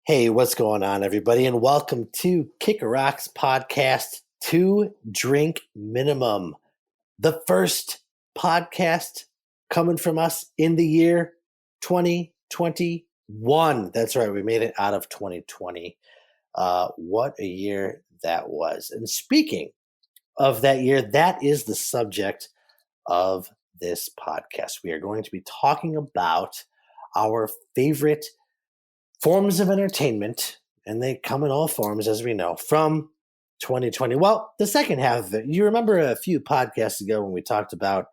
Hey, what's going on, everybody? And welcome to Kicker Rocks podcast, Two Drink Minimum, the first podcast coming from us in the year 2021. That's right, we made it out of 2020. What a year that was. And speaking of that year, that is the subject of this podcast. We are going to be talking about our favorite forms of entertainment, and they come in all forms, as we know, from 2020. Well, the second half of it, you remember a few podcasts ago when we talked about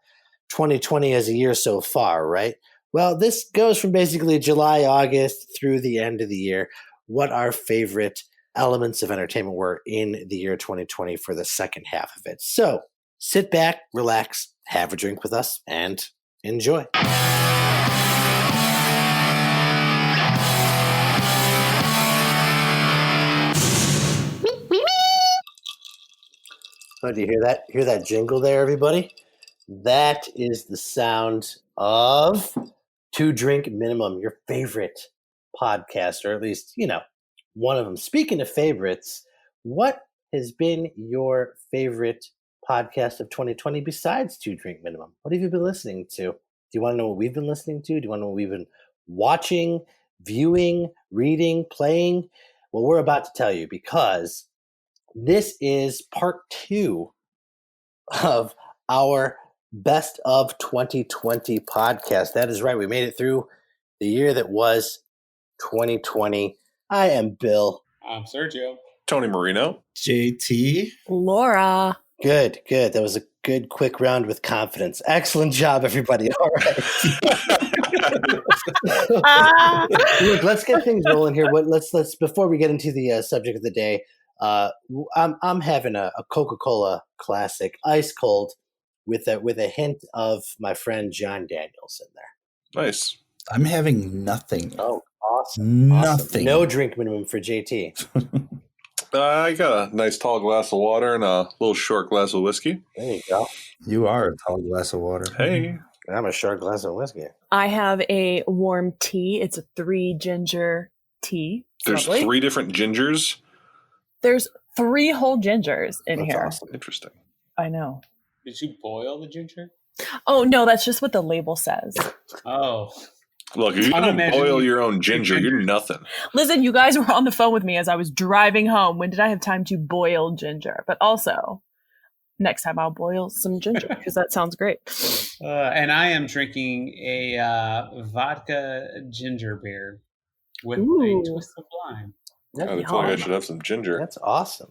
2020 as a year so far, right? Well, this goes from basically July, August through the end of the year, what our favorite elements of entertainment were in the year 2020 for the second half of it. So sit back, relax, have a drink with us, and enjoy. Oh, do you hear that? Hear that jingle there, everybody? That is the sound of Two Drink Minimum, your favorite podcast, or at least, one of them. Speaking of favorites, what has been your favorite podcast of 2020 besides Two Drink Minimum? What have you been listening to? Do you want to know what we've been listening to? Do you want to know what we've been watching, viewing, reading, playing? Well, we're about to tell you because this is part 2 of our Best of 2020 podcast. That is right. We made it through the year that was 2020. I am Bill. I'm Sergio. Tony Marino. JT. Laura. Good. That was a good, quick round with confidence. Excellent job, everybody. All right. Look, let's get things rolling here. Let's before we get into the subject of the day. I'm having a Coca-Cola Classic, ice cold, with a hint of my friend John Daniels in there. Nice. I'm having nothing. Oh, awesome! Nothing. Awesome. No drink minimum for JT. I got a nice tall glass of water and a little short glass of whiskey. There you go. You are a tall glass of water. Hey. I'm a short glass of whiskey. I have a warm tea. It's a 3 ginger tea. There's Lovely. 3 different gingers. There's 3 whole gingers in That's here. awesome. Interesting. I know. Did you boil the ginger? Oh, no, that's just what the label says. Oh. Look, if you I'm don't imagining boil you- your own ginger, you're nothing. Listen, you guys were on the phone with me as I was driving home. When did I have time to boil ginger? But also, next time I'll boil some ginger because that sounds great. And I am drinking a vodka ginger beer with Ooh. a twist of lime. I feel like I should have some ginger. That's awesome.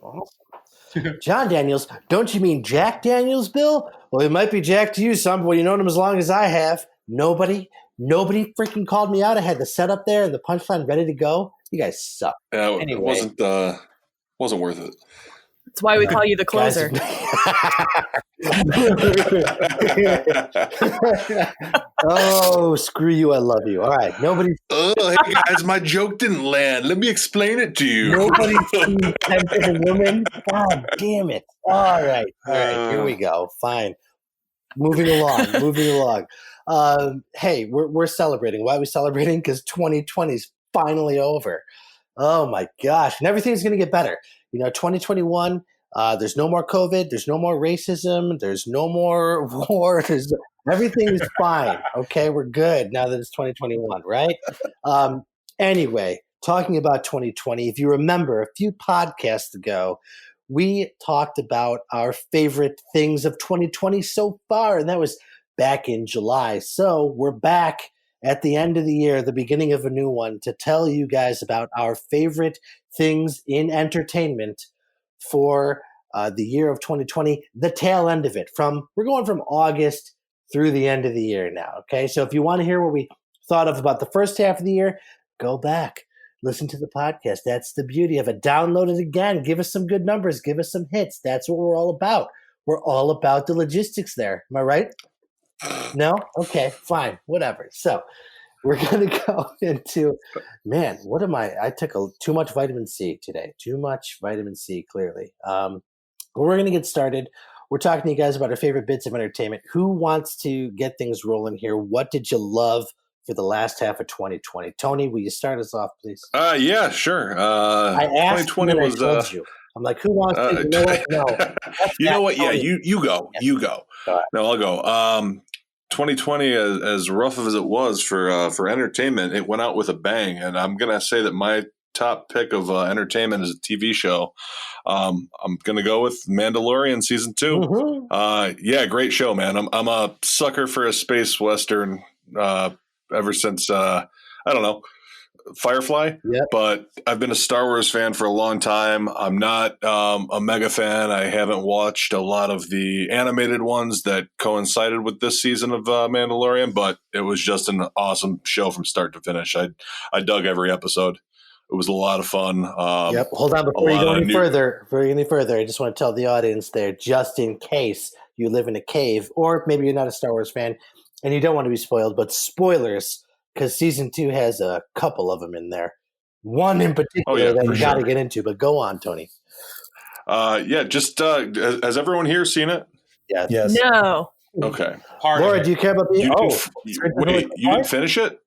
John Daniels. Don't you mean Jack Daniels, Bill? Well, it might be Jack to you, son, but well, you known him as long as I have. Nobody freaking called me out. I had the setup there and the punchline ready to go. You guys suck. Yeah, Anyway. It wasn't worth it. That's why we call you the closer. Oh, screw you. I love you. All right. Nobody Oh, hey guys, my joke didn't land. Let me explain it to you. seen 10 different women. God damn it. All right. Here we go. Fine. Moving along. Hey, we're celebrating. Why are we celebrating? Because 2020 is finally over. Oh my gosh. And everything's going to get better. 2021, there's no more COVID. There's no more racism. There's no more war. Everything is fine. Okay, we're good now that it's 2021, right? Anyway, talking about 2020, if you remember a few podcasts ago, we talked about our favorite things of 2020 so far, and that was back in July. So we're back at the end of the year, the beginning of a new one, to tell you guys about our favorite things in entertainment for the year of 2020, the tail end of it. We're going from August through the end of the year now, okay? So if you want to hear what we thought of about the first half of the year, go back, listen to the podcast. That's the beauty of it. Download it again. Give us some good numbers. Give us some hits. That's what we're all about. We're all about the logistics there. Am I right? No? Okay, fine. Whatever. So we're going to go into, man, what am I? I took too much vitamin C today. Too much vitamin C, clearly. But we're going to get started. We're talking to you guys about our favorite bits of entertainment. Who wants to get things rolling here? What did you love for the last half of 2020. Tony, will you start us off, please? Yeah, sure. I asked 2020 you and was. I told you. I'm like, who wants to? You know what? No. You know what? Yeah, Tony. you go. Yeah. You go. All right. No, I'll go. 2020, as rough as it was for entertainment, it went out with a bang. And I'm gonna say that my top pick of entertainment is a TV show. I'm gonna go with Mandalorian season 2. Mhm. Yeah, great show, man. I'm a sucker for a space western ever since I don't know, Firefly. Yep. But I've been a Star Wars fan for a long time. I'm not a mega fan. I haven't watched a lot of the animated ones that coincided with this season of Mandalorian, but it was just an awesome show from start to finish. I dug every episode. It was a lot of fun. Yep. Hold on before you lot go of any new- further. Before you go any further, I just want to tell the audience there, just in case you live in a cave, or maybe you're not a Star Wars fan and you don't want to be spoiled, but spoilers, because season 2 has a couple of them in there. One in particular that for you got to sure. get into, but go on, Tony. Yeah, just has everyone here seen it? Yeah. Yes. No. Okay. Part Laura, of it. do you care about the? You Oh, wait, you didn't finish it?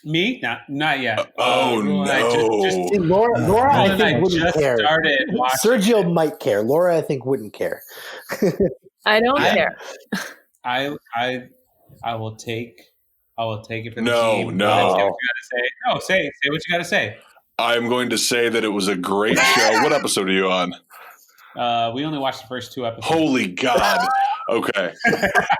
Me? Not yet. Oh, Well, I no. see, Laura, Well, I and I think wouldn't just care. started watching. Sergio might care. Laura, I think, wouldn't care. I don't I- care. I will take it for the No, team. no. Say what you gotta say. No, say what you gotta say. I'm going to say that it was a great show. What episode are you on? We only watched the first 2 episodes. Holy God. Okay.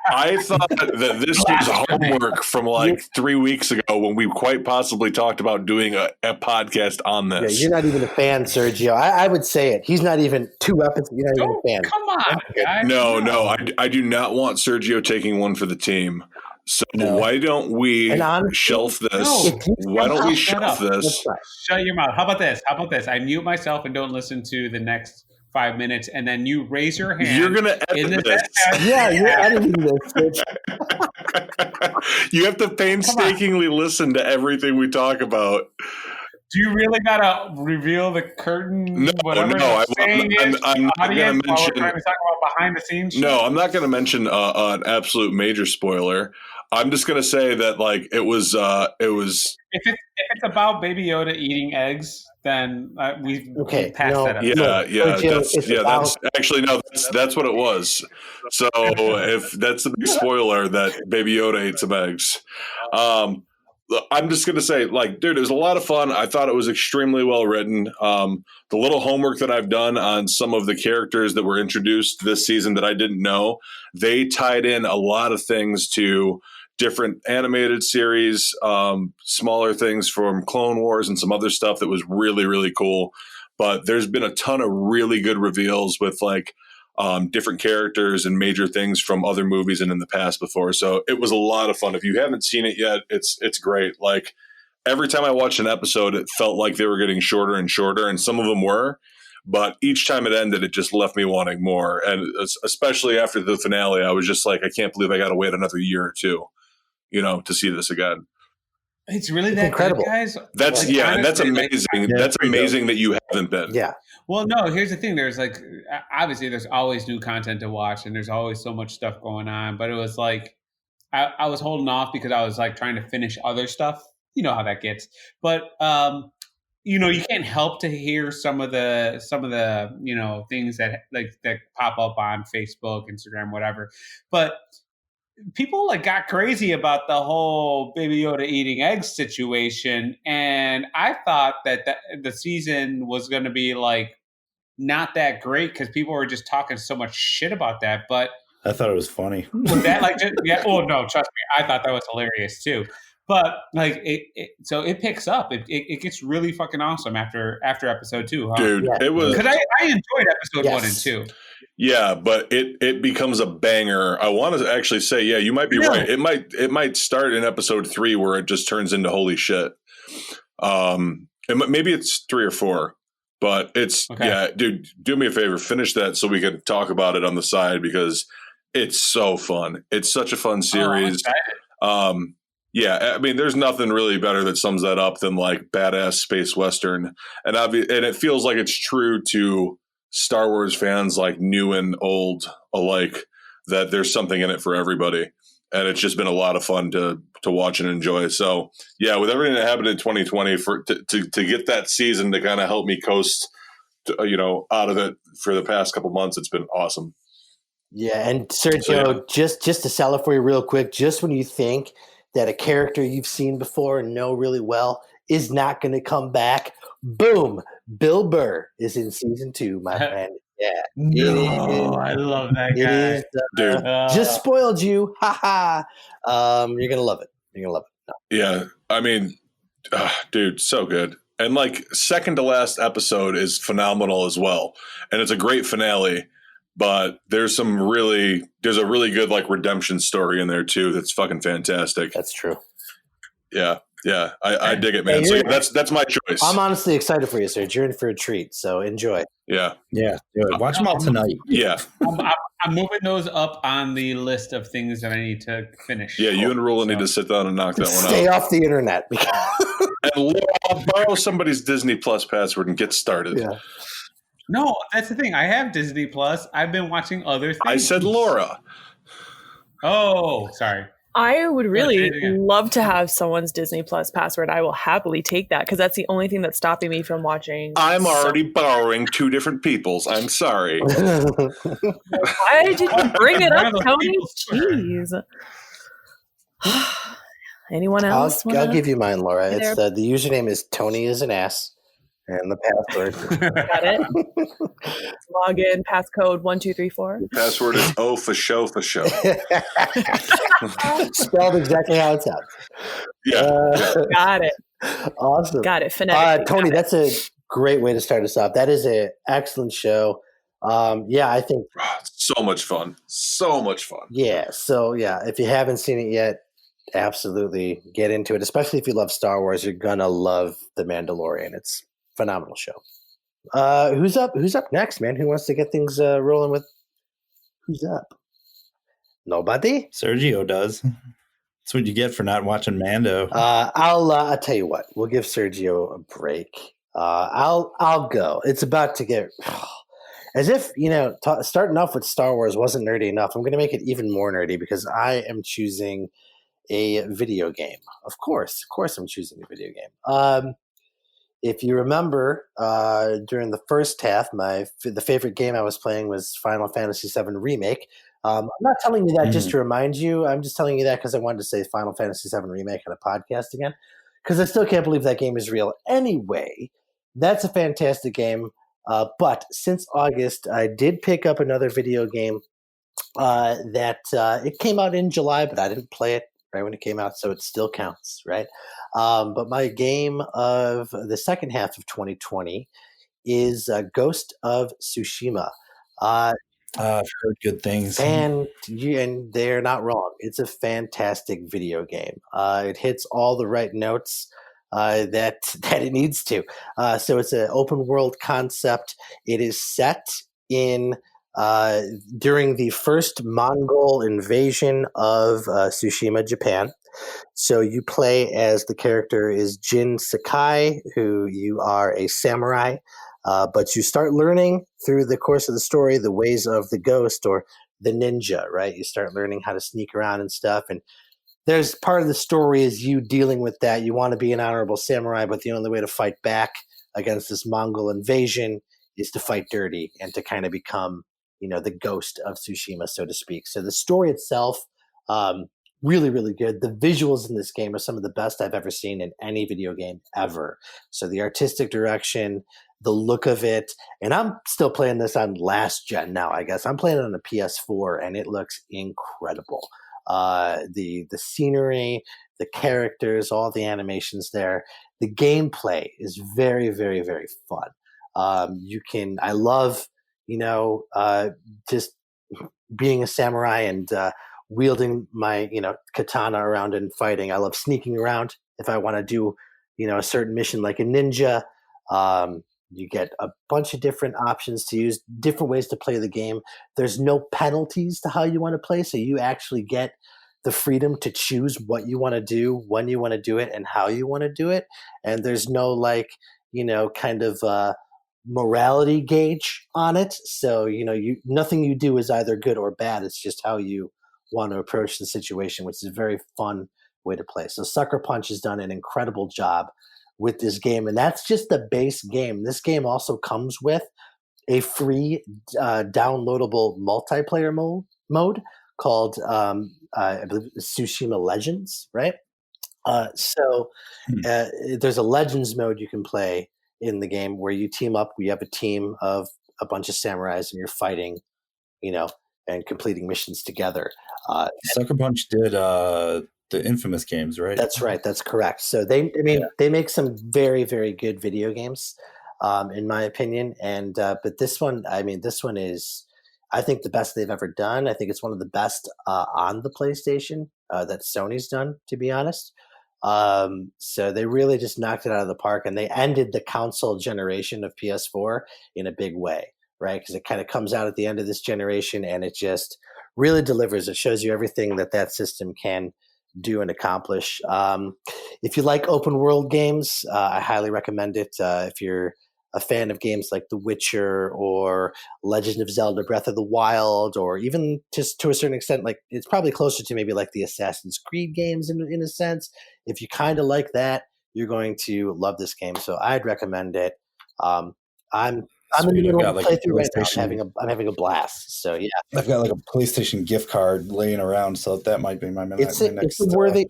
I thought that this was homework from like 3 weeks ago when we quite possibly talked about doing a podcast on Yeah, this. you're not even a fan, Sergio. I would say it. He's not even 2 episodes. You're not even Oh, a fan. come on, guys. No, I do not want Sergio taking one for the team. So No. why don't we And honestly, shelf this? no. Why don't we Shut shelf up. this? That's fine. Shut your mouth. How about this? I mute myself and don't listen to the next 5 minutes, and then you raise your hand. You're going to in edit the this. chat. Yeah, you're editing this. Bitch. You have to painstakingly listen to everything we talk about. Do you really gotta reveal the curtain? No, whatever no, the I'm saying not is, gonna audience, while we're mention- trying to talk about behind the scenes. No, I'm not going to mention an absolute major spoiler. I'm just going to say that like it was. If it's about Baby Yoda eating eggs, then we've passed no. that up. Yeah, Look, yeah, Sergio, it's that's actually no, that's what it was. So if that's the big spoiler that Baby Yoda ate some eggs, I'm just gonna say, like, dude, it was a lot of fun. I thought it was extremely well written. The little homework that I've done on some of the characters that were introduced this season that I didn't know, they tied in a lot of things to different animated series, smaller things from Clone Wars and some other stuff that was really, really cool. But there's been a ton of really good reveals with like different characters and major things from other movies and in the past before. So it was a lot of fun. If you haven't seen it yet, it's great. Like every time I watched an episode, it felt like they were getting shorter and shorter, and some of them were. But each time it ended, it just left me wanting more. And especially after the finale, I was just like, I can't believe I got to wait another year or two, to see this again. It's really It's that incredible. good, guys. That's Like, and that's honestly, like, amazing. That's amazing that you haven't been. Yeah. well, no, here's the thing. There's like, obviously, there's always new content to watch, and there's always so much stuff going on. But it was like, I was holding off because I was like trying to finish other stuff. You know how that gets. But you can't help to hear some of the things that pop up on Facebook, Instagram, whatever. But people like got crazy about the whole Baby Yoda eating eggs situation, and I thought that the season was going to be like not that great because people were just talking so much shit about that. But I thought it was funny. was that like yeah? Oh no, trust me, I thought that was hilarious too. But like so it picks up. It gets really fucking awesome after episode 2, huh? Dude, Yeah. it was. Because I enjoyed episode 1 and Yes. 2. Yeah, but it becomes a banger. I want to actually say, yeah, you might be right. It might start in episode 3 where it just turns into holy shit. Maybe it's 3 or 4, but it's Okay. yeah, dude. Do me a favor, finish that so we can talk about it on the side because it's so fun. It's such a fun Oh, I'm series. excited. Yeah, I mean, there's nothing really better that sums that up than like badass space western, and it feels like it's true to Star Wars fans, like new and old alike, that there's something in it for everybody. and it's just been a lot of fun to watch and enjoy. So yeah, with everything that happened in 2020, to get that season to kind of help me coast, out of it for the past couple months, it's been awesome. Yeah, and Sergio, just to sell it for you real quick, just when you think that a character you've seen before and know really well is not going to come back, boom, Bill Burr is in season 2, my friend. Yeah. No, I love that guy. It is, Dude. Just spoiled you. Ha ha. You're going to love it. You're going to love it. No. Yeah, I mean, dude, so good. And like second to last episode is phenomenal as well. And it's a great finale, but there's a really good like redemption story in there too. That's fucking fantastic. That's true. Yeah. Yeah. I dig it, man. So that's my choice. I'm honestly excited for you, Serge. You're in for a treat. So enjoy. Yeah. Yeah. Watch them all tonight. Yeah. I'm moving those up on the list of things that I need to finish. Yeah, you and Roland need to sit down and knock that one out. Stay off the internet. And Laura, I'll borrow somebody's Disney Plus password and get started. Yeah. No, that's the thing. I have Disney Plus. I've been watching other things. I said Laura. Oh, sorry. I would really Yeah. love to have someone's Disney Plus password. I will happily take that because that's the only thing that's stopping me from watching. I'm already borrowing 2 different people's. I'm sorry. Why did you bring it One up, of those Tony? people, sure. Jeez. Anyone else? I'll give you mine, Laura. Hey It's there. the username is Tony is an ass, and the password. Got it. Log in, passcode 1234. Password is O for show. Spelled exactly how it sounds. Yeah. Got it. Awesome. Got it. Phonetically. Tony, Got it. that's a great way to start us off. That is an excellent show. I think. So much fun. So much fun. Yeah. So if you haven't seen it yet, absolutely get into it. Especially if you love Star Wars, you're gonna love The Mandalorian. It's a phenomenal show. Who's up? Who's up next, man? Who wants to get things rolling with? Who's up? Nobody. Sergio does. That's what you get for not watching Mando. I'll tell you what. We'll give Sergio a break. I'll go. It's about to get as if starting off with Star Wars wasn't nerdy enough. I'm going to make it even more nerdy because I am choosing a video game. Of course, I'm choosing a video game. If you remember, during the first half, the favorite game I was playing was Final Fantasy VII Remake. I'm not telling you that just to remind you. I'm just telling you that because I wanted to say Final Fantasy VII Remake on a podcast again, because I still can't believe that game is real. Anyway, that's a fantastic game. But since August, I did pick up another video game that it came out in July, but I didn't play it right when it came out, so it still counts, right? But my game of the second half of 2020 is Ghost of Tsushima. I've heard good things. And they're not wrong. It's a fantastic video game. It hits all the right notes that it needs to. So it's an open world concept. It is set in during the first Mongol invasion of Tsushima, Japan. So you play as the character is Jin Sakai, who you are a samurai. But you start learning through the course of the story the ways of the ghost or the ninja, right? You start learning how to sneak around and stuff. And there's part of the story is you dealing with that. You want to be an honorable samurai, but the only way to fight back against this Mongol invasion is to fight dirty and to kind of become, the ghost of Tsushima, so to speak. So the story itself, really, really good. The visuals in this game are some of the best I've ever seen in any video game ever. So the artistic direction, the look of it, and I'm still playing this on last gen now, I guess. I'm playing it on a PS4, and it looks incredible. The scenery, the characters, all the animations there. The gameplay is very, very, very fun. I love, just being a samurai and wielding my, katana around and fighting. I love sneaking around if I want to do, a certain mission like a ninja. You get a bunch of different options to use, different ways to play the game. There's no penalties to how you want to play, so you actually get the freedom to choose what you want to do, when you want to do it, and how you want to do it. And there's no kind of morality gauge on it. So nothing you do is either good or bad. It's just how you want to approach the situation, which is a very fun way to play. So Sucker Punch has done an incredible job with this game, and that's just the base game. This game also comes with a free downloadable multiplayer mode called I believe Tsushima Legends, right? There's a Legends mode you can play in the game where you team up. We have a team of a bunch of samurais, and you're fighting, and completing missions together. Sucker Punch did the Infamous games, right? That's right. That's correct. So they make some very, very good video games, in my opinion. And but this one is, I think, the best they've ever done. I think it's one of the best on the PlayStation that Sony's done, to be honest. So they really just knocked it out of the park, and they ended the console generation of PS4 in a big way, right? Because it kind of comes out at the end of this generation, and it just really delivers. It shows you everything that system can do and accomplish. If you like open world games, I highly recommend it. If you're a fan of games like The Witcher or Legend of Zelda Breath of the Wild, or even just to a certain extent, like it's probably closer to maybe like the Assassin's Creed games in a sense. If you kind of like that, you're going to love this game. So I'd recommend it. I'm in the middle of a playthrough right now. I'm having a blast. So yeah, I've got like a PlayStation gift card laying around, so that might be my next. It's a worthy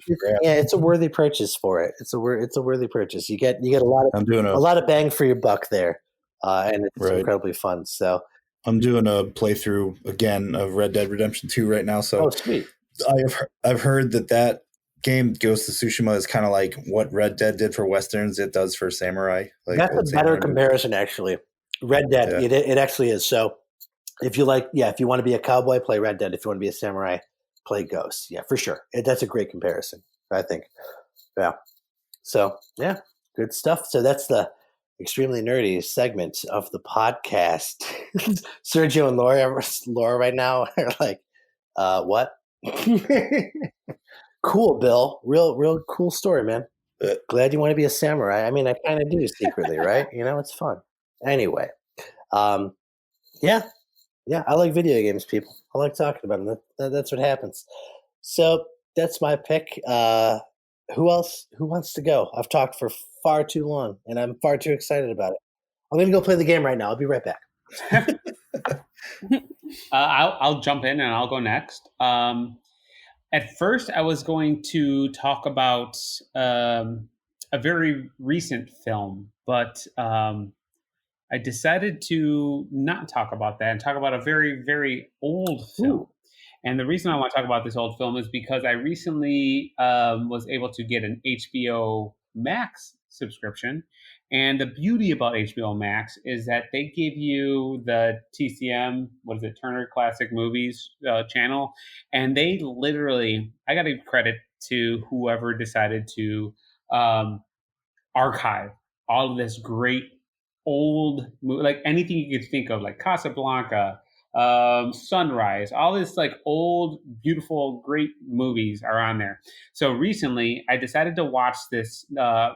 purchase for it. It's a worthy purchase. You get a lot of a lot of bang for your buck there, and it's incredibly fun. So I'm doing a playthrough again of Red Dead Redemption 2 right now. So sweet. I've heard that game Ghost of Tsushima is kind of like what Red Dead did for westerns. It does for samurai. Like that's a better comparison, actually. Red Dead, it actually is. So if you want to be a cowboy, play Red Dead. If you want to be a samurai, play Ghost. Yeah, for sure. That's a great comparison, I think. Yeah. So yeah, good stuff. So that's the extremely nerdy segment of the podcast. Sergio and Laura right now are like, what? Cool, Bill. Real cool story, man. Glad you want to be a samurai. I mean, I kind of do secretly, right? It's fun. Anyway, I like video games, people. I like talking about them. That's what happens. So that's my pick. Who else? Who wants to go? I've talked for far too long, and I'm far too excited about it. I'm going to go play the game right now. I'll be right back. I'll jump in and I'll go next. At first, I was going to talk about a very recent film, but I decided to not talk about that and talk about a very, very old film. Ooh. And the reason I want to talk about this old film is because I recently was able to get an HBO Max subscription. And the beauty about HBO Max is that they give you the TCM, Turner Classic Movies channel. And they literally, I got to give credit to whoever decided to archive all of this great old movie, like anything you could think of, like Casablanca, Sunrise, all this like old, beautiful, great movies are on there. So recently I decided to watch this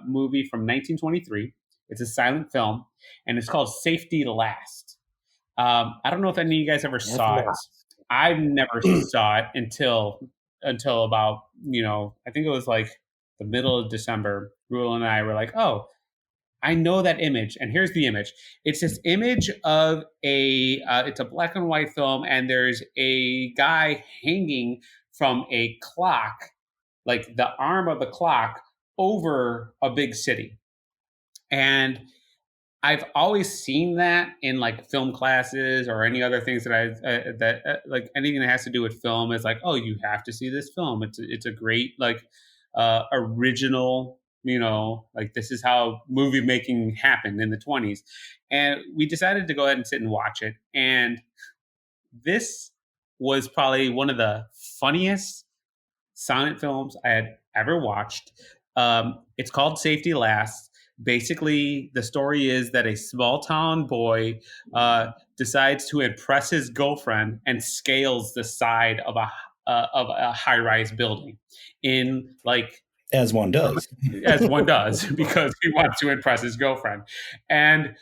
movie from 1923. It's a silent film, and it's called Safety Last. I don't know if any of you guys ever saw it. I've never saw it until about, I think it was like the middle of December. Rule and I were like, oh, I know that image, and here's the image. It's this image of it's a black and white film, and there's a guy hanging from a clock, like the arm of the clock, over a big city. And I've always seen that in like film classes or any other things that like anything that has to do with film is like, oh, you have to see this film. It's a great like original. Like this is how movie making happened in the 1920s. And we decided to go ahead and sit and watch it. And this was probably one of the funniest silent films I had ever watched. It's called Safety Last. Basically, the story is that a small town boy decides to impress his girlfriend and scales the side of a high-rise building in like, as one does, because he wants to impress his girlfriend. And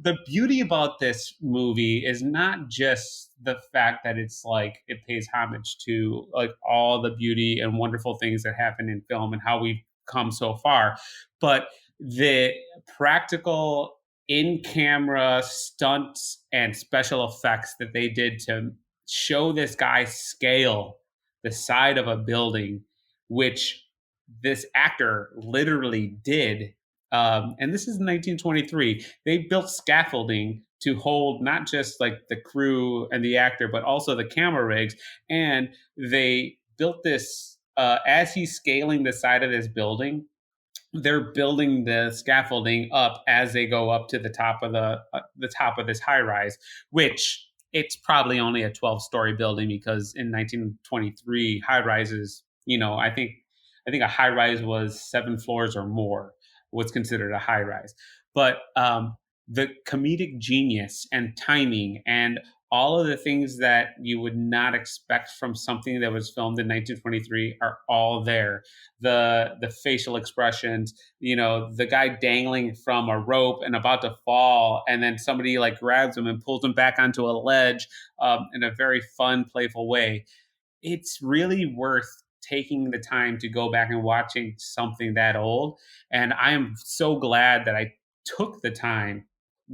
the beauty about this movie is not just the fact that it's like it pays homage to like all the beauty and wonderful things that happen in film and how we've come so far, but the practical in-camera stunts and special effects that they did to show this guy scale the side of a building, which this actor literally did. And this is 1923. They built scaffolding to hold not just like the crew and the actor, but also the camera rigs. And they built this as he's scaling the side of this building. They're building the scaffolding up as they go up to the top of the top of this high rise, which it's probably only a 12-story building because in 1923 high rises, I think a high rise was 7 floors or more was considered a high rise. But the comedic genius and timing and all of the things that you would not expect from something that was filmed in 1923 are all there. The facial expressions, the guy dangling from a rope and about to fall, and then somebody like grabs him and pulls him back onto a ledge in a very fun, playful way. It's really worth taking the time to go back and watching something that old. And I am so glad that I took the time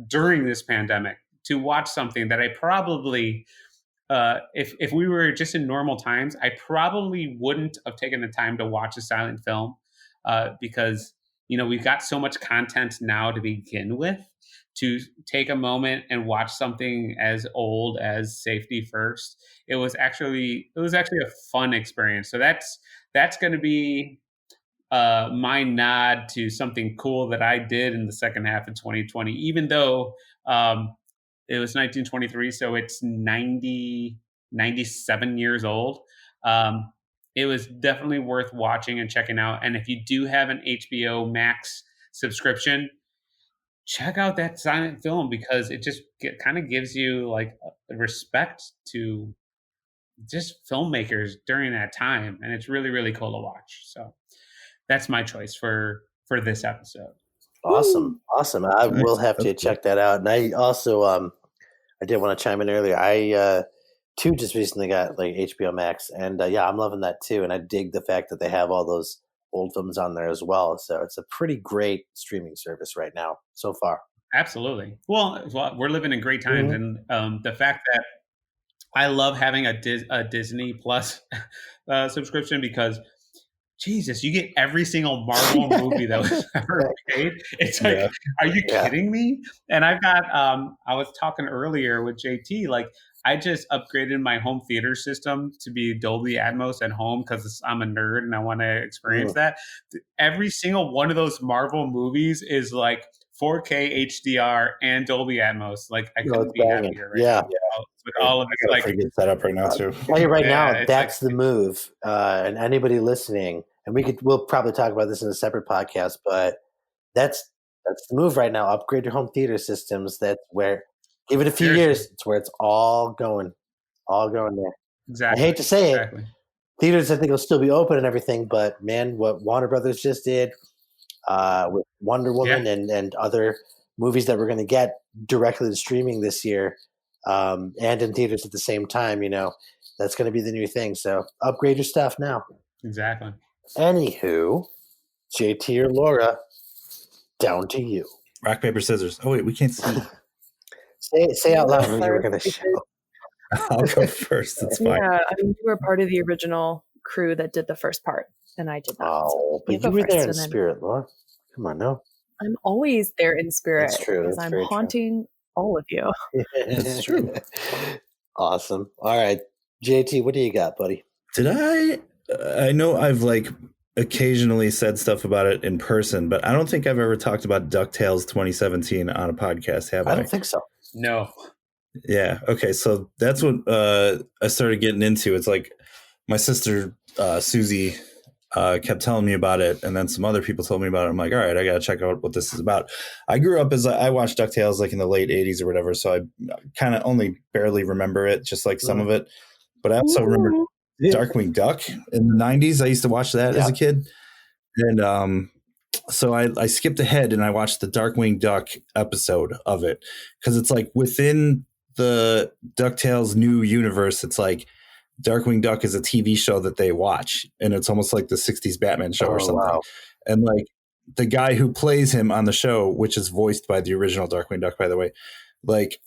during this pandemic to watch something that I probably, if we were just in normal times, I probably wouldn't have taken the time to watch a silent film because, we've got so much content now to begin with. To take a moment and watch something as old as Safety First, it was actually a fun experience. So that's going to be my nod to something cool that I did in the second half of 2020, even though it was 1923, so it's 97 years old. It was definitely worth watching and checking out. And if you do have an HBO Max subscription, check out that silent film because it just kind of gives you like respect to just filmmakers during that time. And it's really, really cool to watch. So that's my choice for this episode. Awesome. I will have to check that out. And I also, I did want to chime in earlier. I, too, just recently got like HBO Max and I'm loving that too. And I dig the fact that they have all those old films on there as well. So it's a pretty great streaming service right now so far. Absolutely. Well, we're living in great times. And the fact that I love having a Disney Plus subscription because Jesus, you get every single Marvel movie that was ever made. It's like, are you kidding me? And I've got, I was talking earlier with JT, like I just upgraded my home theater system to be Dolby Atmos at home because I'm a nerd and I want to experience that. Every single one of those Marvel movies is like 4K HDR and Dolby Atmos. Like I couldn't be happier right now. With all of this, like pretty good setup right now too. I'll tell you right now, that's the move. And anybody listening, and we'll probably talk about this in a separate podcast, but that's the move right now. Upgrade your home theater systems. That's where, give it a few years, it's where it's all going there. Exactly. I hate to say it. Theaters, I think, will still be open and everything, but man, what Warner Brothers just did with Wonder Woman and other movies that we're going to get directly to streaming this year and in theaters at the same time, that's going to be the new thing. So upgrade your stuff now. Exactly. Anywho, JT or Laura, down to you. Rock, paper, scissors. Oh, wait, we can't see. Say out loud when you were going to show. I'll go first. It's fine. Yeah, I mean, you were part of the original crew that did the first part, and I did not. Oh, but you were there in spirit, Laura. Come on, no. I'm always there in spirit. That's true. Because I'm haunting all of you. That's true. Awesome. All right, JT, what do you got, buddy? Did I know I've like occasionally said stuff about it in person, but I don't think I've ever talked about DuckTales 2017 on a podcast, have I? I don't think so. No. Yeah. Okay. So that's what I started getting into. It's like my sister, Susie, kept telling me about it. And then some other people told me about it. I'm like, all right, I got to check out what this is about. I grew up I watched DuckTales like in the late 80s or whatever. So I kind of only barely remember it, just like some of it. But I also remember Darkwing Duck in the 90s. I used to watch that as a kid. And so I skipped ahead and I watched the Darkwing Duck episode of it because it's like within the DuckTales new universe, it's like Darkwing Duck is a TV show that they watch, and it's almost like the 60s Batman show or something. Wow. And like the guy who plays him on the show, which is voiced by the original Darkwing Duck, by the way, like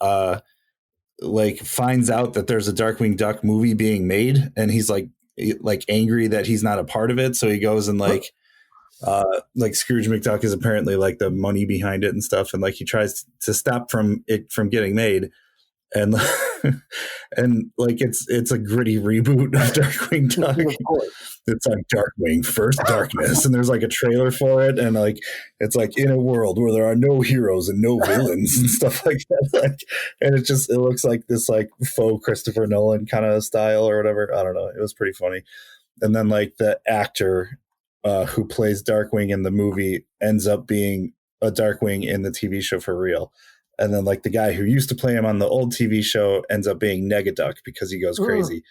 finds out that there's a Darkwing Duck movie being made, and he's like angry that he's not a part of it. So he goes and like Scrooge McDuck is apparently like the money behind it and stuff, and like he tries to stop it from getting made, and and like it's a gritty reboot of Darkwing Duck. Of course. It's like Darkwing First Darkness, and there's like a trailer for it, and like it's like in a world where there are no heroes and no villains and stuff like that. Like, and it looks like this like faux Christopher Nolan kind of style or whatever. I don't know. It was pretty funny. And then like the actor who plays Darkwing in the movie ends up being a Darkwing in the TV show for real. And then like the guy who used to play him on the old TV show ends up being Negaduck because he goes crazy.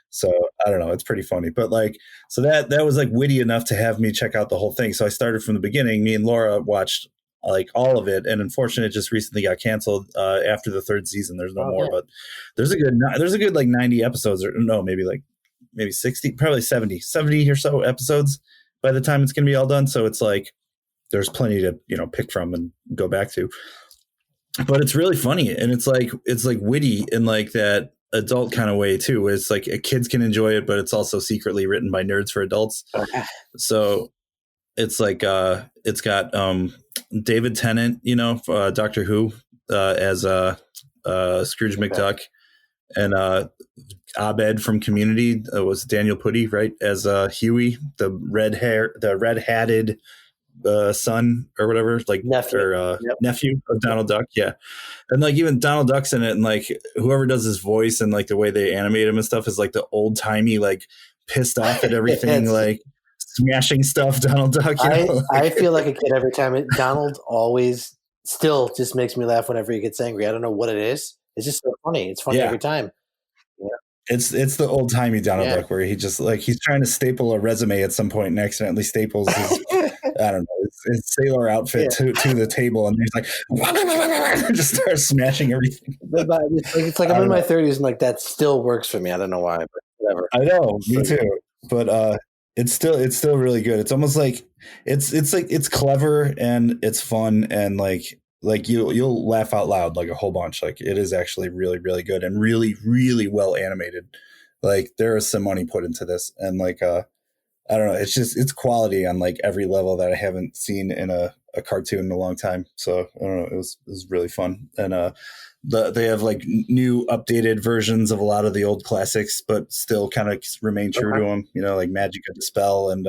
So I don't know. It's pretty funny. But like, so that was like witty enough to have me check out the whole thing. So I started from the beginning. Me and Laura watched like all of it. And unfortunately, it just recently got canceled after the third season. There's no more, but there's a good like 90 episodes or no, maybe 60, probably 70 or so episodes by the time it's going to be all done. So it's like, there's plenty to, pick from and go back to. But it's really funny, and it's like witty in like that adult kind of way too. It's like kids can enjoy it, but it's also secretly written by nerds for adults. So it's like it's got David Tennant, Doctor Who as Scrooge McDuck, and Abed from Community was Daniel Pudi, right, as Huey, the red-hatted son or whatever, like nephew of Donald Duck. Yeah. And like even Donald Duck's in it, and like whoever does his voice and like the way they animate him and stuff is like the old timey, like pissed off at everything, like smashing stuff Donald Duck. I feel like a kid every time. Donald always still just makes me laugh whenever he gets angry. I don't know what it is. It's just so funny. It's funny every time. Yeah. It's the old timey Donald Duck where he just like he's trying to staple a resume at some point and accidentally staples his I don't know his sailor outfit to the table, and he's like just starts smashing everything. It's like I'm in my 30s and like that still works for me. I don't know why, but whatever. I know, me too. But it's still really good. It's almost like it's clever and it's fun and like you'll laugh out loud like a whole bunch. Like it is actually really, really good and really, really well animated. Like there is some money put into this, and like I don't know, it's quality on like every level that I haven't seen in a cartoon in a long time. So I don't know, it was really fun. And they have like new updated versions of a lot of the old classics, but still kind of remain true to them. Like Magic of Dispel and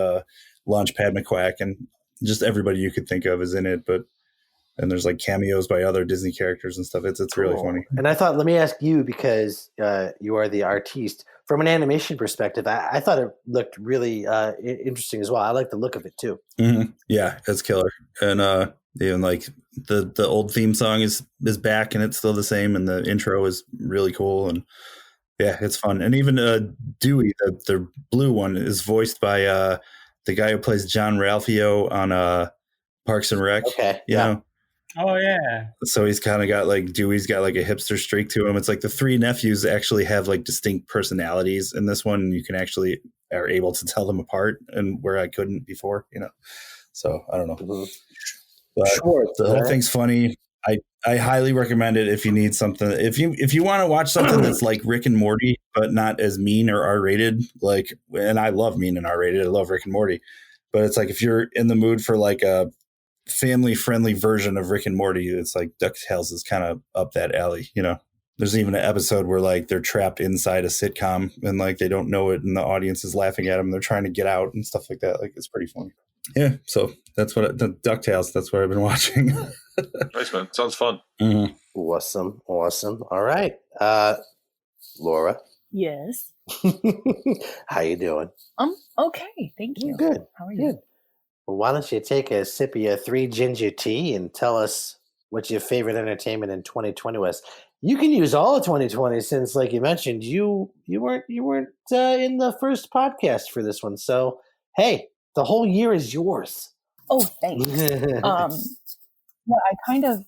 Launchpad McQuack, and just everybody you could think of is in it, and there's like cameos by other Disney characters and stuff. It's really funny. And I thought, let me ask you, because you are the artiste, from an animation perspective, I thought it looked really interesting as well. I like the look of it too. Mm-hmm. Yeah, it's killer. And even like the old theme song is back and it's still the same, and the intro is really cool. And yeah, it's fun. And even Dewey, the blue one, is voiced by the guy who plays John Ralphio on Parks and Rec. Okay. You know? Oh yeah. So he's kind of got like Dewey's got like a hipster streak to him. It's like the three nephews actually have like distinct personalities in this one. You can actually are able to tell them apart, and where I couldn't before, So I don't know. Mm-hmm. But the whole thing's funny. I highly recommend it if you need something. If you want to watch something that's like Rick and Morty, but not as mean or R-rated, like, and I love mean and R-rated. I love Rick and Morty, but it's like if you're in the mood for like a family-friendly version of Rick and Morty, it's like DuckTales is kind of up that alley. There's even an episode where like they're trapped inside a sitcom and like they don't know it, and the audience is laughing at them. They're trying to get out and stuff like that. Like it's pretty funny. Yeah, so that's the DuckTales. That's what I've been watching. Nice, man. Sounds fun. Mm-hmm. Awesome. All right, Laura. Yes. How you doing? Okay. Thank you. Good. How are you? Good. Well, why don't you take a sip of your 3 ginger tea and tell us what your favorite entertainment in 2020 was? You can use all of 2020 since, like you mentioned, you weren't in the first podcast for this one. So, hey, the whole year is yours. Oh, thanks. Yeah, I kind of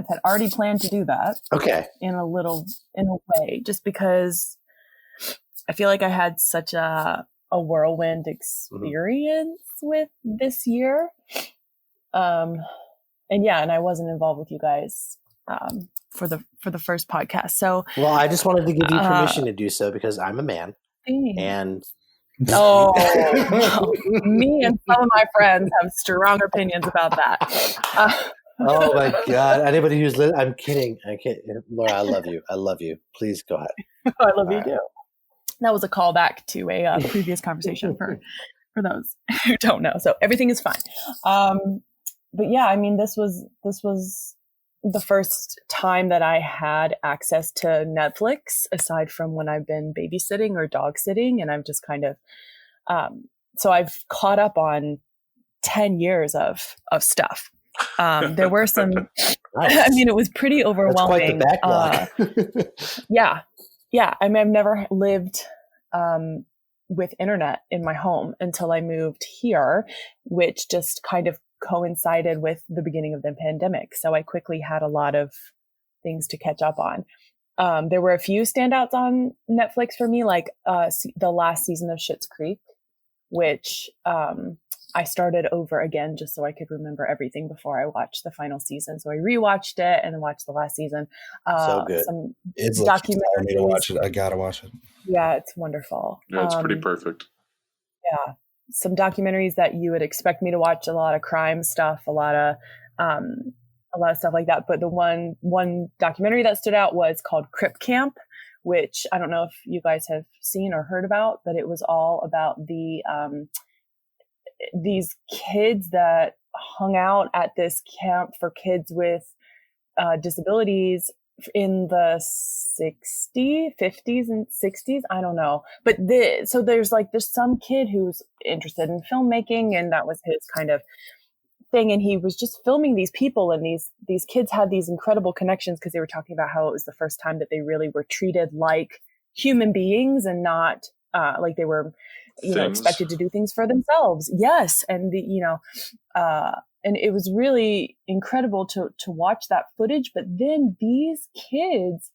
had already planned to do that Okay. in a way, just because I feel like I had such a whirlwind experience with this year. And I wasn't involved with you guys for the first podcast. So Well, I just wanted to give you permission to do so because I'm a man. And oh, me and some of my friends have strong opinions about that. Oh my God! Anybody who's I'm kidding. I can't. Laura, I love you. I love you. Please go ahead. I love you too. That was a callback to a previous conversation for those who don't know. So everything is fine. But yeah, I mean, this was the first time that I had access to Netflix, aside from when I've been babysitting or dog sitting, and I've just kind of so I've caught up on 10 years of stuff. There were some, nice. I mean, it was pretty overwhelming. That's quite the backlog. Yeah. I mean, I've never lived with internet in my home until I moved here, which just kind of coincided with the beginning of the pandemic. So I quickly had a lot of things to catch up on. There were a few standouts on Netflix for me, like the last season of Schitt's Creek, which I started over again just so I could remember everything before I watched the final season. So I rewatched it and watched the last season. So good. Some it's documentaries. Me to watch it. I gotta watch it. Yeah, it's wonderful. Yeah, it's pretty perfect. Yeah, some documentaries that you would expect me to watch. A lot of crime stuff, a lot of stuff like that. But the one documentary that stood out was called Crip Camp, which I don't know if you guys have seen or heard about, but it was all about these kids that hung out at this camp for kids with disabilities in the 50s and 60s. I don't know. But so there's some kid who's interested in filmmaking, and that was his kind of thing. And he was just filming these people, and these kids had these incredible connections because they were talking about how it was the first time that they really were treated like human beings and not like they were expected to do things for themselves. Yes. And and it was really incredible to watch that footage. But then these kids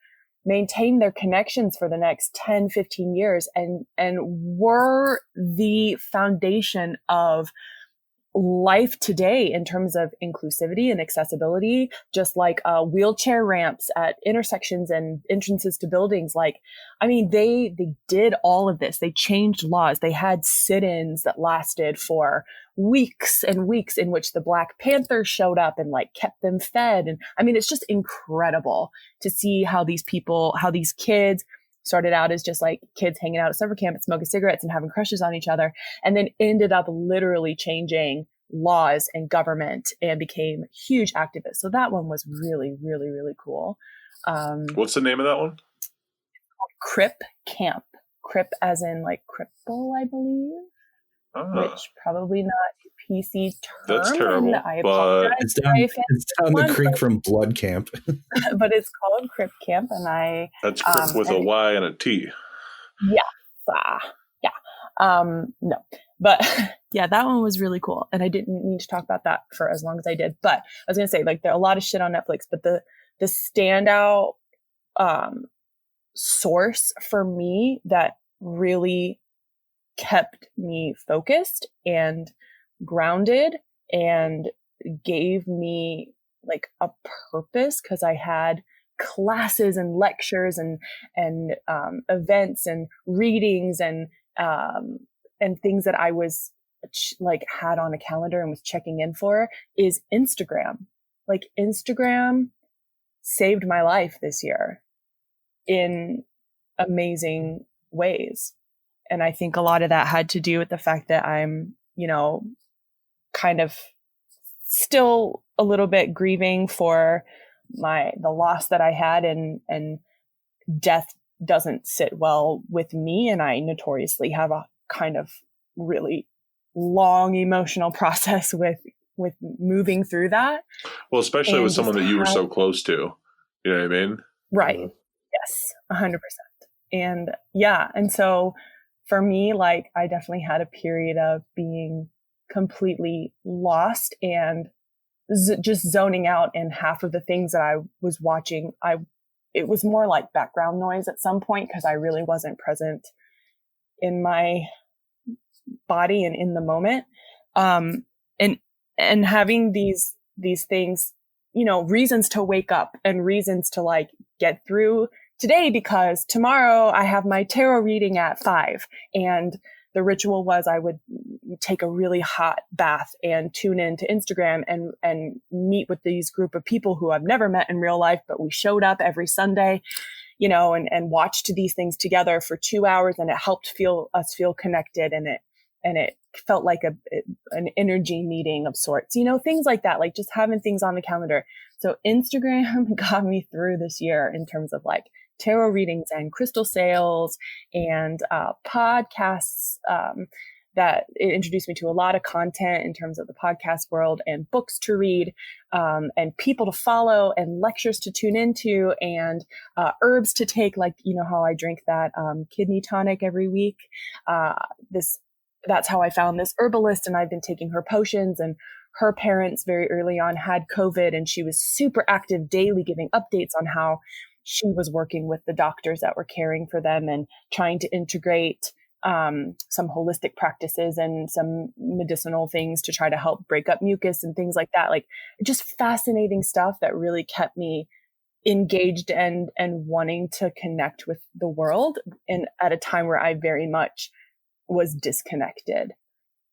maintained their connections for the next 10, 15 years and were the foundation of life today in terms of inclusivity and accessibility, just like wheelchair ramps at intersections and entrances to buildings. Like, I mean, they did all of this. They changed laws. They had sit-ins that lasted for weeks and weeks, in which the Black Panther showed up and kept them fed. And I mean, it's just incredible to see how these kids started out as just kids hanging out at summer camp and smoking cigarettes and having crushes on each other, and then ended up literally changing laws and government and became huge activists. So that one was really, really, really cool. What's the name of that one? Crip Camp. Crip as in cripple, I believe. Which probably not a PC term. That's terrible. I apologize. It's down the creek from Blood Camp. But it's called Crip Camp, and that's Crip with a Y and a T. Yeah. No, but yeah, that one was really cool, and I didn't mean to talk about that for as long as I did. But I was gonna say, there are a lot of shit on Netflix, but the standout source for me that really kept me focused and grounded and gave me a purpose, because I had classes and lectures and events and readings and things that I was had on a calendar and was checking in for, is Instagram. Instagram saved my life this year in amazing ways. And I think a lot of that had to do with the fact that I'm, kind of still a little bit grieving for the loss that I had, and death doesn't sit well with me. And I notoriously have a kind of really long emotional process with moving through that. Well, especially with someone that you were so close to, you know what I mean? Right. Yes. 100%. And yeah. And so for me, I definitely had a period of being completely lost and just zoning out. And half of the things that I was watching, it was more like background noise at some point because I really wasn't present in my body and in the moment. And having these things, reasons to wake up and reasons to like get through today, because tomorrow I have my tarot reading at 5, and the ritual was I would take a really hot bath and tune into Instagram and meet with these group of people who I've never met in real life, but we showed up every Sunday, and watched these things together for 2 hours, and it helped us feel connected, and it felt like an energy meeting of sorts, things like that, like just having things on the calendar. So Instagram got me through this year in terms of like tarot readings and crystal sales and podcasts that it introduced me to a lot of content in terms of the podcast world, and books to read, and people to follow, and lectures to tune into, and herbs to take, like, how I drink that kidney tonic every week. That's how I found this herbalist, and I've been taking her potions. And her parents very early on had COVID, and she was super active daily, giving updates on how she was working with the doctors that were caring for them and trying to integrate some holistic practices and some medicinal things to try to help break up mucus and things like that. Like, just fascinating stuff that really kept me engaged and wanting to connect with the world, and at a time where I very much was disconnected.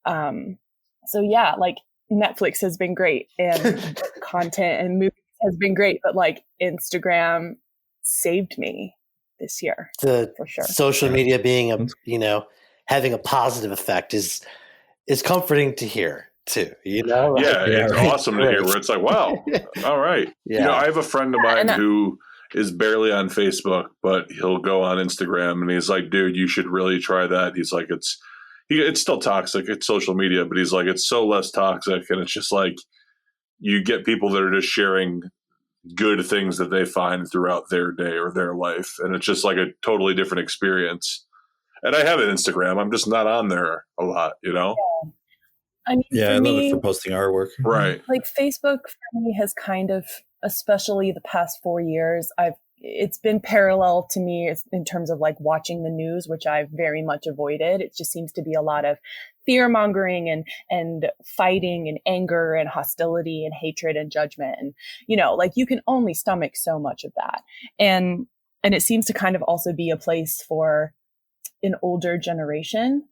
So yeah, like Netflix has been great, and content and movies has been great, but like Instagram saved me this year, for sure. Social media being having a positive effect is comforting to hear too. Yeah, it's awesome to hear. Where it's like, wow, all right. Yeah. I have a friend of mine who is barely on Facebook, but he'll go on Instagram, and he's like, dude, you should really try that. He's like, it's still toxic. It's social media, but he's like, it's so less toxic, and it's just like you get people that are just sharing good things that they find throughout their day or their life, and it's just like a totally different experience. And I have an Instagram. I'm just not on there a lot, Yeah. I mean, I love it for posting artwork. Right. Like Facebook for me has kind of, especially the past 4 years, it's been parallel to me in terms of like watching the news, which I've very much avoided. It just seems to be a lot of fear mongering and fighting and anger and hostility and hatred and judgment. And, like you can only stomach so much of that. And it seems to kind of also be a place for an older generation.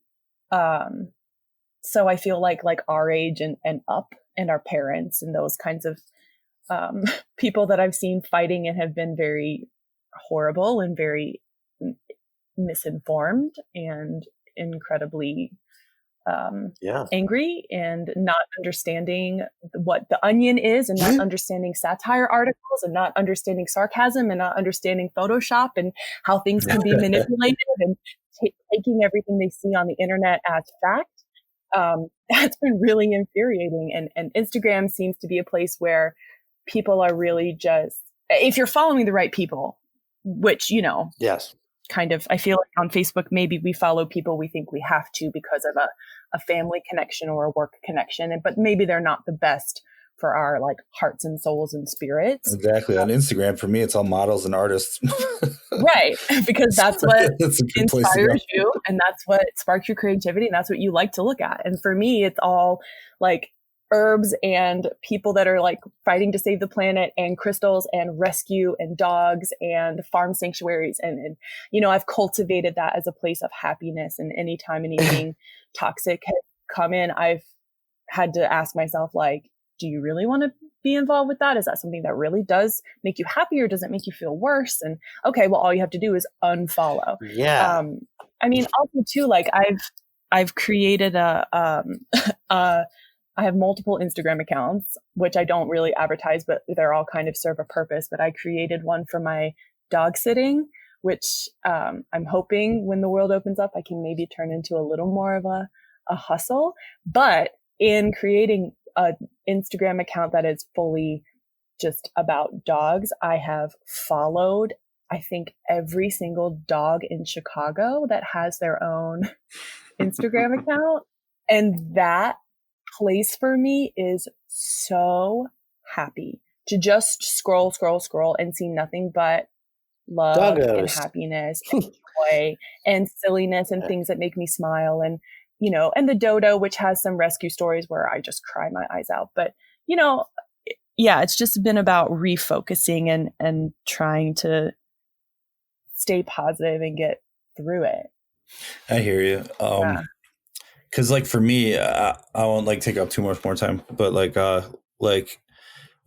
So I feel like our age and up, and our parents and those kinds of people that I've seen fighting and have been very horrible and very misinformed and incredibly angry, and not understanding what the Onion is, and not understanding satire articles, and not understanding sarcasm, and not understanding Photoshop and how things can be manipulated, and taking everything they see on the internet as fact. That's been really infuriating. And Instagram seems to be a place where people are really just, if you're following the right people, which, yes, kind of, I feel like on Facebook, maybe we follow people we think we have to because of a family connection or a work connection, but maybe they're not the best for our like hearts and souls and spirits. Exactly. On Instagram, for me, it's all models and artists. Right. Because that's what inspires you, and that's what sparks your creativity, and that's what you like to look at. And for me, it's all like herbs and people that are like fighting to save the planet, and crystals and rescue and dogs and farm sanctuaries. And I've cultivated that as a place of happiness. And anytime anything toxic has come in, I've had to ask myself, like, do you really want to be involved with that? Is that something that really does make you happy, or does it make you feel worse? And okay, well, all you have to do is unfollow. Yeah. I mean, also too, like I've created I have multiple Instagram accounts, which I don't really advertise, but they're all kind of serve a purpose. But I created one for my dog sitting, which I'm hoping when the world opens up, I can maybe turn into a little more of a hustle. But in creating an Instagram account that is fully just about dogs, I have followed, I think, every single dog in Chicago that has their own Instagram account. And that place for me is so happy to just scroll and see nothing but love and Doggos. happiness and joy and silliness and things that make me smile. And, you know, and the Dodo, which has some rescue stories where I just cry my eyes out. But, you know, yeah, it's just been about refocusing and trying to stay positive and get through it. I hear you. Cause like for me, I won't like take up too much more time, but like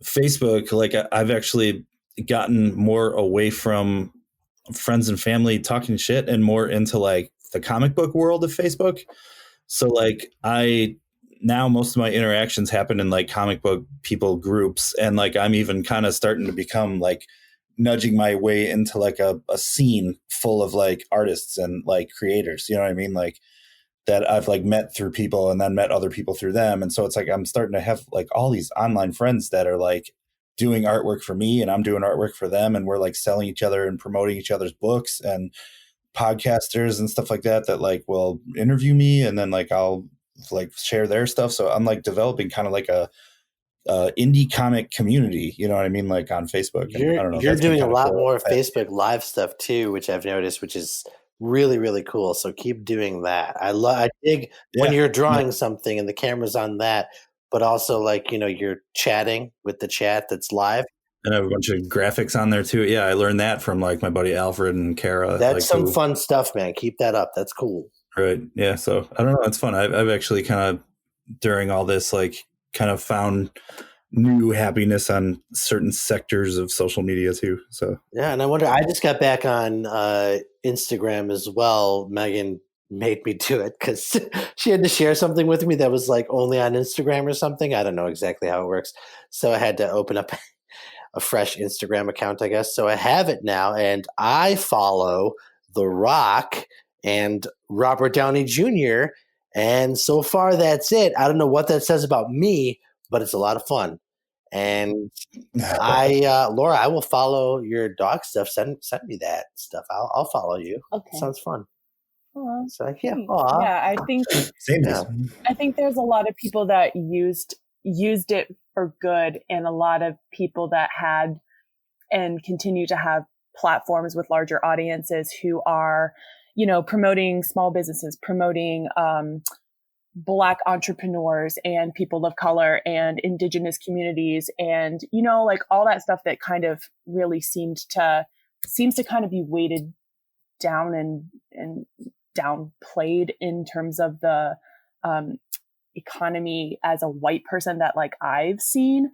Facebook, like I've actually gotten more away from friends and family talking shit and more into like the comic book world of Facebook. So like now most of my interactions happen in like comic book people groups, and like I'm even kind of starting to become like nudging my way into like a scene full of like artists and like creators, you know what I mean? Like that I've like met through people and then met other people through them. And so it's like I'm starting to have like all these online friends that are like doing artwork for me and I'm doing artwork for them, and we're like selling each other and promoting each other's books, and podcasters and stuff like that like will interview me and then like I'll like share their stuff. So I'm like developing kind of like a indie comic community, you know what I mean, like on Facebook. And I don't know, You're doing a lot cool. more Facebook Live stuff too, which I've noticed, which is really, really cool. So keep doing that. I dig when you're drawing something and the camera's on that, but also like, you know, you're chatting with the chat that's live. And I have a bunch of graphics on there too. Yeah, I learned that from like my buddy Alfred and Kara. That's like, some fun stuff, man. Keep that up. That's cool. Right. Yeah. So I don't know. It's fun. I've actually kind of during all this like kind of found new happiness on certain sectors of social media too. So yeah, and I wonder. I just got back on Instagram as well. Megan made me do it because she had to share something with me that was like only on Instagram or something. I don't know exactly how it works, so I had to open up a fresh Instagram account, I guess. So I have it now, and I follow The Rock and Robert Downey Jr. And so far, that's it. I don't know what that says about me, but it's a lot of fun. And Laura, I will follow your dog stuff. Send me that stuff. I'll follow you. Okay. Sounds fun. Aww, so yeah, I think I think there's a lot of people that used it for good, and a lot of people that had and continue to have platforms with larger audiences who are, you know, promoting small businesses, promoting Black entrepreneurs and people of color and indigenous communities, and, you know, like all that stuff that kind of really seems to kind of be weighted down and downplayed in terms of the economy as a white person that like I've seen.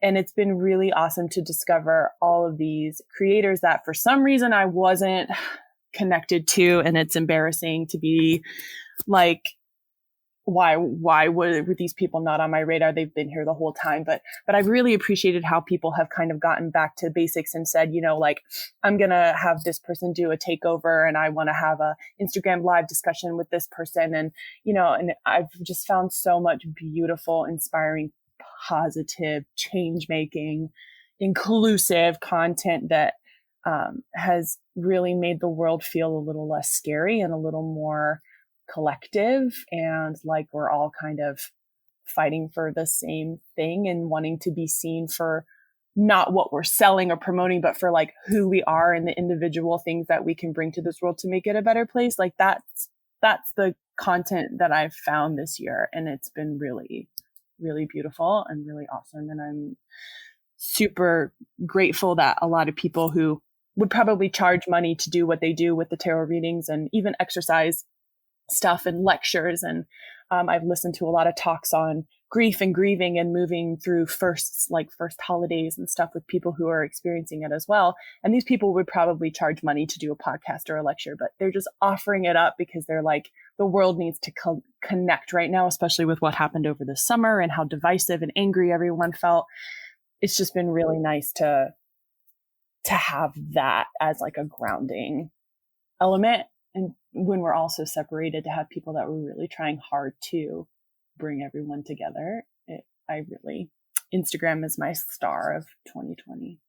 And it's been really awesome to discover all of these creators that for some reason I wasn't connected to. And it's embarrassing to be like, why were these people not on my radar? They've been here the whole time. But I've really appreciated how people have kind of gotten back to basics and said, you know, like, I'm going to have this person do a takeover and I want to have a Instagram live discussion with this person. And, you know, and I've just found so much beautiful, inspiring, positive, change-making, inclusive content that has really made the world feel a little less scary and a little more collective, and like we're all kind of fighting for the same thing and wanting to be seen for not what we're selling or promoting, but for like who we are and the individual things that we can bring to this world to make it a better place. Like that's the content that I've found this year, and it's been really, really beautiful and really awesome. And I'm super grateful that a lot of people who would probably charge money to do what they do with the tarot readings and even exercise stuff and lectures. And I've listened to a lot of talks on grief and grieving and moving through first holidays and stuff with people who are experiencing it as well. And these people would probably charge money to do a podcast or a lecture, but they're just offering it up because they're like, the world needs to connect right now, especially with what happened over the summer and how divisive and angry everyone felt. It's just been really nice to have that as like a grounding element. And when we're also separated, to have people that were really trying hard to bring everyone together. Instagram is my star of 2020.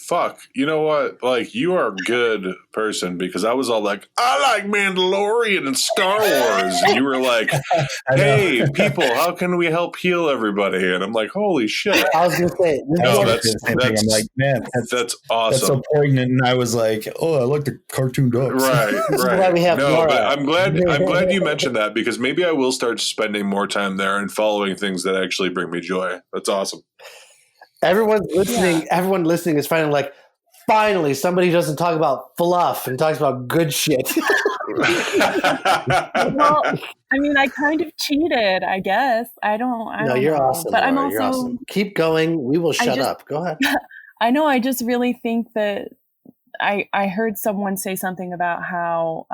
fuck, you know what? Like, you are a good person, because I was all like, I like Mandalorian and Star Wars. And you were like, hey, people, how can we help heal everybody? And I'm like, holy shit. I was going to say, I'm like, man, that's awesome. That's so poignant. And I was like, oh, I like the cartoon ducks. Right. Why we have No, Laura. but I'm glad you mentioned that, because maybe I will start spending more time there and following things that actually bring me joy. That's awesome. Everyone listening is finally somebody doesn't talk about fluff and talks about good shit. Well, I mean, I kind of cheated, I guess. I don't You're know. awesome. But Laura, I'm also you're awesome. Keep going. We will shut up. Go ahead. I know. I just really think that I heard someone say something about how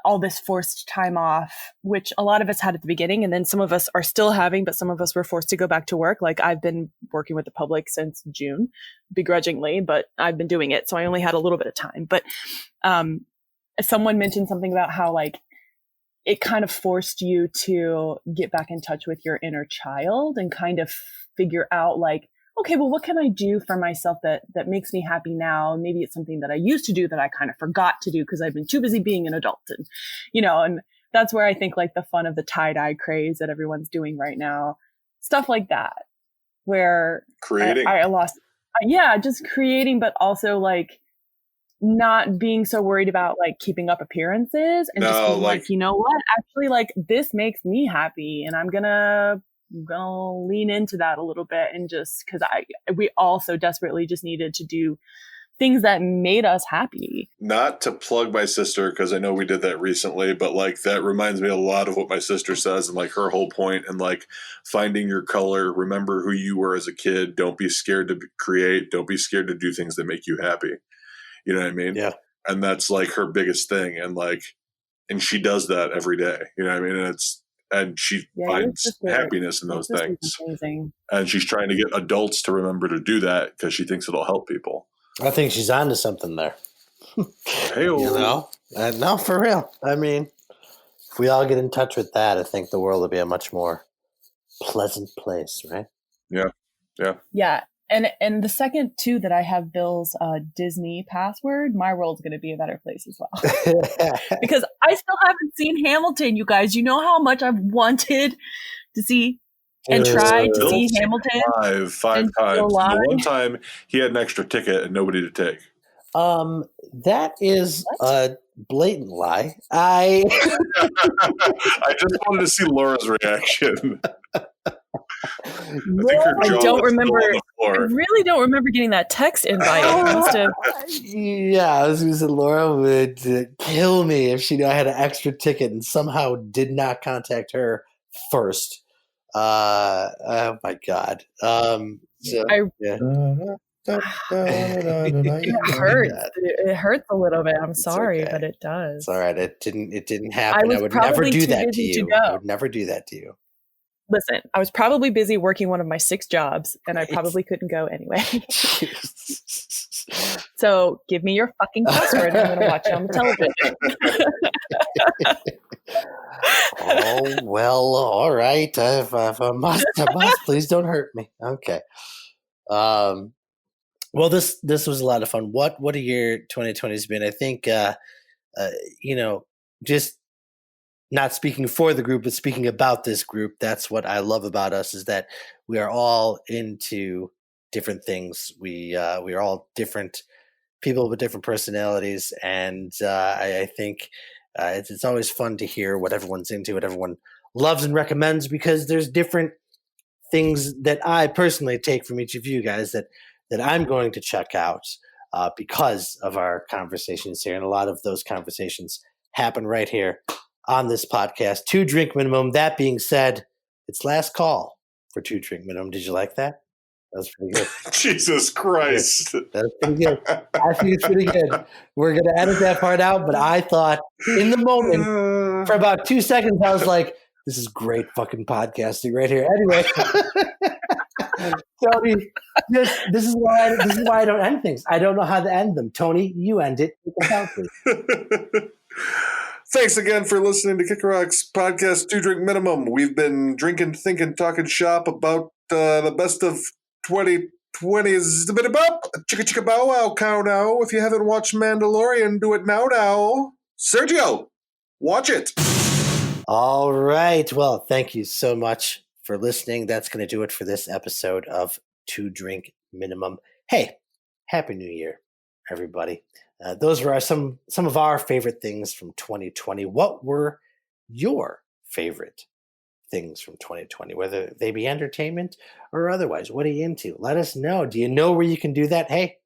all this forced time off, which a lot of us had at the beginning, and then some of us are still having, but some of us were forced to go back to work. Like, I've been working with the public since June, begrudgingly, but I've been doing it. So I only had a little bit of time. But someone mentioned something about how, like, it kind of forced you to get back in touch with your inner child and kind of figure out, like, okay, well, what can I do for myself that makes me happy now? Maybe it's something that I used to do that I kind of forgot to do because I've been too busy being an adult. And, and that's where I think, like, the fun of the tie-dye craze that everyone's doing right now, stuff like that, where creating, I lost, just creating, but also, like, not being so worried about, like, keeping up appearances and just being like, you know what, actually, like, this makes me happy, and I'm gonna lean into that a little bit, and just because we all so desperately just needed to do things that made us happy. Not to plug my sister, because I know we did that recently, but, like, that reminds me a lot of what my sister says, and, like, her whole point, and, like, finding your color, remember who you were as a kid, don't be scared to create, don't be scared to do things that make you happy. You know what I mean? Yeah. And that's, like, her biggest thing, and, like, and she does that every day. You know what I mean? And she finds happiness in those things. Amazing. And she's trying to get adults to remember to do that because she thinks it'll help people. I think she's onto something there. Hey-o. No, for real. I mean, if we all get in touch with that, I think the world will be a much more pleasant place, right? Yeah. Yeah. And the second, too, that I have Bill's Disney password, my world's going to be a better place as well. Because I still haven't seen Hamilton, you guys. You know how much I've wanted to see and tried to see Hamilton? Five times. The one time he had an extra ticket and nobody to take. That is a blatant lie. I just wanted to see Laura's reaction. I don't remember. I really don't remember getting that text invite. Yeah, I was going to say Laura would kill me if she knew I had an extra ticket and somehow did not contact her first. Oh my God. It hurts. It hurts a little bit. I'm sorry, but it does. It's all right. It didn't happen. I would never do that to you. I would never do that to you. Listen, I was probably busy working one of my 6 jobs, and I probably couldn't go anyway. So give me your fucking password, and I'm going to watch it on the television. Oh, well, all right. If I must, please don't hurt me. Okay. Well, this was a lot of fun. What a year 2020's been. I think, just not speaking for the group, but speaking about this group, that's what I love about us, is that we are all into different things. We are all different people with different personalities, and I think it's always fun to hear what everyone's into, what everyone loves and recommends, because there's different things that I personally take from each of you guys that I'm going to check out because of our conversations here, and a lot of those conversations happen right here on this podcast. 2 drink minimum. That being said, it's last call for 2 drink minimum. Did you like that? That was pretty good. Jesus Christ. That's pretty good. I think it's pretty good. We're going to edit that part out, but I thought in the moment, for about 2 seconds, I was like, this is great fucking podcasting right here. Anyway, Tony, this is why I don't end things. I don't know how to end them. Tony, you end it. You can count, please. Thanks again for listening to Kicker Rock's podcast, 2 Drink Minimum. We've been drinking, thinking, talking shop about the best of 2020 20s. Bit up, chicka chicka bow wow cow now. If you haven't watched Mandalorian, do it now. Sergio, watch it. All right. Well, thank you so much for listening. That's going to do it for this episode of 2 Drink Minimum. Hey, Happy New Year, everybody. Those were some of our favorite things from 2020. What were your favorite things from 2020, whether they be entertainment or otherwise? What are you into? Let us know. Do you know where you can do that? Hey,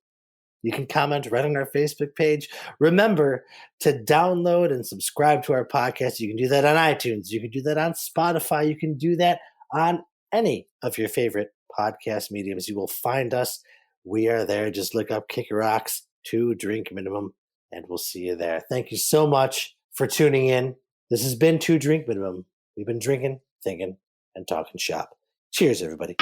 you can comment right on our Facebook page. Remember to download and subscribe to our podcast. You can do that on iTunes. You can do that on Spotify. You can do that on any of your favorite podcast mediums. You will find us. We are there. Just look up Kick Rocks 2 Drink Minimum, and we'll see you there. Thank you so much for tuning in. This has been 2 Drink Minimum. We've been drinking, thinking, and talking shop. Cheers, everybody.